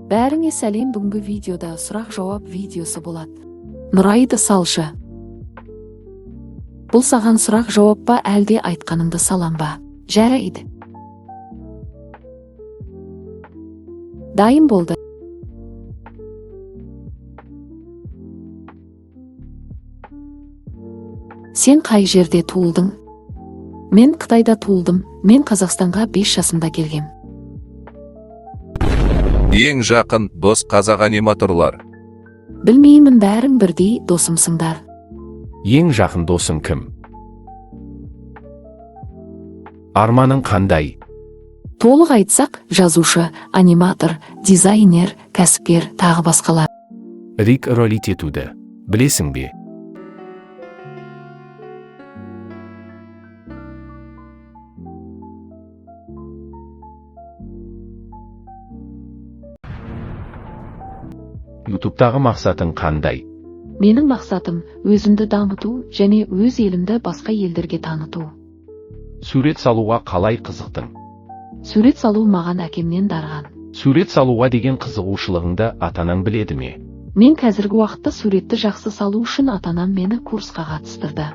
Бәріңе сәлем, бүгінгі видеода сұрақ-жауап видеосы болады. Нұрайды салшы. Бұл саған сұрақ-жауап па, әлде айтқаныңды салам ба? Жарайды. Дайын болды. Сен қай жерде туылдың? Мен Қытайда туылдым. Мен Қазақстанға 5 жасымда келгем. Ең жақын дос қазақ аниматорлар. Білмеймін, бәрің бірдей досымсыңдар. Ең жақын досың кім? Арманың қандай? Толық айтсақ, жазушы, аниматор, дизайнер, кәсіпкер, тағы басқалар. Рик ролит етуді білесің бе? ютубтағы мақсатың қандай? Менің мақсатым өзімді дамыту және өз елімді басқа елдерге таныту. Сурет салуға қалай қызықтың? Сурет салу маған әкемнен дарыған. Сурет салуға деген қызығушылығыңды ата-анаң біледі ме? Мен қазіргі уақытта суретті жақсы салу үшін ата-анам мені курсқа қатыстырды.